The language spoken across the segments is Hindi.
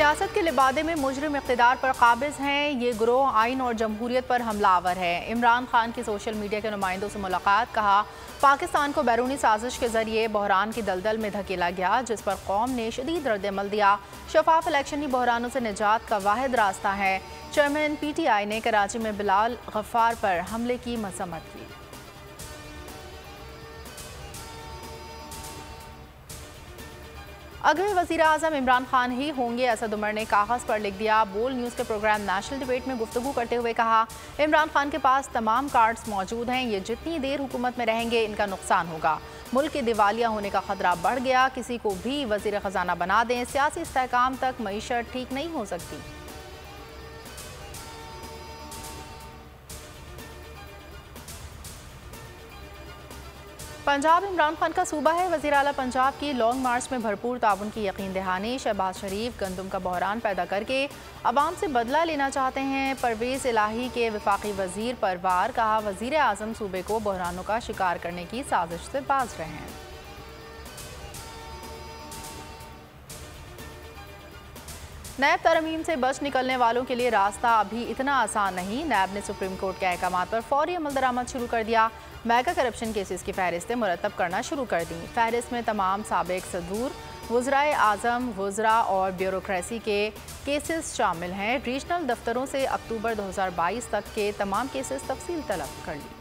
सियासत के लिबादे में मुजरिम इक़्तिदार पर काबिज हैं। ये गिरोह आइन और जमहूरियत पर हमलावर है। इमरान खान की सोशल मीडिया के नुमाइंदों से मुलाकात। कहा, पाकिस्तान को बैरूनी साजिश के जरिए बहरान की दलदल में धकेला गया, जिस पर कौम ने शदीद रद्द-ए-अमल दिया। शफाफ इलेक्शन ही बहरानों से निजात का वाहिद रास्ता है। चेयरमैन PTI ने कराची में बिलाल गफ्फार पर हमले की मजम्मत की। अगले वज़ीर आज़म इमरान खान ही होंगे, असद उमर ने कागज़ पर लिख दिया। बोल न्यूज़ के प्रोग्राम नेशनल डिबेट में गुफ्तगू करते हुए कहा, इमरान खान के पास तमाम कार्ड्स मौजूद हैं। ये जितनी देर हुकूमत में रहेंगे इनका नुकसान होगा। मुल्क के दिवालिया होने का खतरा बढ़ गया। किसी को भी वज़ीर ख़जाना बना दें, सियासी इस्तेहकाम तक मईशत ठीक नहीं हो सकती। पंजाब इमरान खान का सूबा है। वज़ीर आला पंजाब की लॉन्ग मार्च में भरपूर ताउन की यकीन दहानी। शहबाज शरीफ गंदम का बहरान पैदा करके अवाम से बदला लेना चाहते हैं। परवेज़ इलाही के वफाकी वज़ीर परवार। कहा, वज़ीर आज़म सूबे को बहरानों का शिकार करने की साजिश से बाज रहे हैं। नैब तरमीम से बच निकलने वालों के लिए रास्ता अभी इतना आसान नहीं। नैब ने सुप्रीम कोर्ट के अहकाम पर फौरी अमल दरामद शुरू कर दिया। मेगा करप्शन केसेस की फहरिस्तें मुरतब करना शुरू कर दी। फहरिस्त में तमाम साबिक सदूर, वज़राए आज़म, वज़रा और ब्यूरोक्रेसी के केसेस शामिल हैं। रीजनल दफ्तरों से अक्टूबर 2022 तक के तमाम केसेस तफसील तलब कर ली।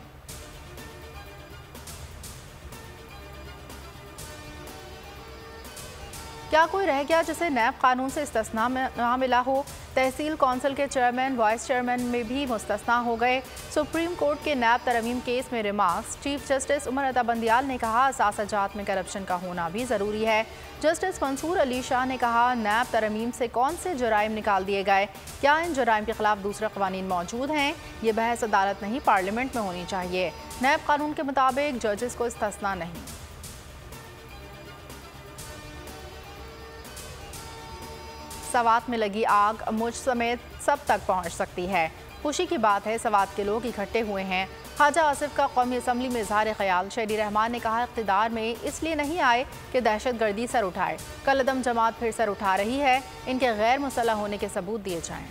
क्या कोई रह गया जिसे नैब कानून से इस्तिस्ना ना मिला हो? तहसील कौंसिल के चेयरमैन, वाइस चेयरमैन में भी मुस्तस्ना हो गए। सुप्रीम कोर्ट के नैब तरमीम केस में remarks. Chief justice Umar Ata Bandial ने कहा, असासजात में करप्शन का होना भी ज़रूरी है। जस्टिस मंसूर अली शाह ने कहा, नैब तरमीम से कौन से जराइम निकाल दिए गए? क्या इन जराइम के खिलाफ दूसरे कवानीन मौजूद हैं? ये बहस अदालत नहीं, पार्लियामेंट में होनी चाहिए। नैब कानून के मुताबिक जजेस को इस्तिस्ना नहीं। सवात में लगी आग मुझ समेत सब तक पहुंच सकती है। खुशी की बात है, सवात के लोग इकट्ठे हुए हैं। ख्वाजा आसिफ का कौमी असम्बली में इजहार ख्याल। शहरी रहमान ने कहा, इक़्तिदार में इसलिए नहीं आए कि दहशतगर्दी सर उठाए। कलअदम जमात फिर सर उठा रही है। इनके गैर मुसल्लह होने के सबूत दिए जाएं।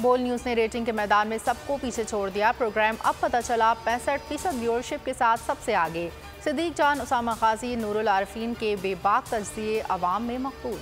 बोल न्यूज़ ने रेटिंग के मैदान में सबको पीछे छोड़ दिया। प्रोग्राम अब पता चला 65% व्यूअरशिप के साथ सबसे आगे। सिद्दीक जान, उसामा गाजी, नूरुल आरिफीन के बेबाक तजज़िये अवाम में मकबूल।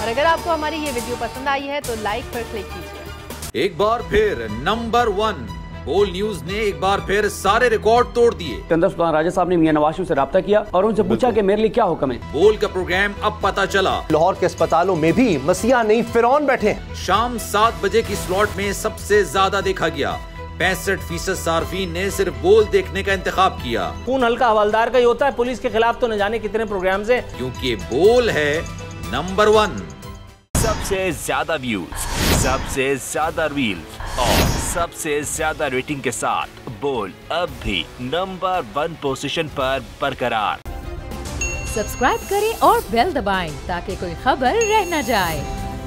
और अगर आपको हमारी ये वीडियो पसंद आई है तो लाइक पर क्लिक कीजिए। एक बार फिर नंबर 1 बोल न्यूज ने एक बार फिर सारे रिकॉर्ड तोड़ दिए। सिकंदर सुल्तान राजा साहब ने मियां नवाज शरीफ से रब्ता किया और उनसे पूछा कि मेरे लिए क्या हुक्म है। बोल का प्रोग्राम अब पता चला। लाहौर के अस्पतालों में भी मसीहा नहीं फिरौन बैठे हैं। शाम 7 बजे की स्लॉट में सबसे ज्यादा देखा गया। 65% सार्फिन ने सिर्फ बोल देखने का इंतखाब किया। खून हल्का हवलदार का ही होता है, पुलिस के खिलाफ तो न जाने कितने प्रोग्राम है, क्योंकि बोल है नंबर 1। सबसे ज्यादा व्यूज, सबसे ज्यादा रील्स और सबसे ज्यादा रेटिंग के साथ बोल अब भी नंबर 1 पोजीशन पर बरकरार। सब्सक्राइब करें और बेल दबाएं ताकि कोई खबर रह न जाए।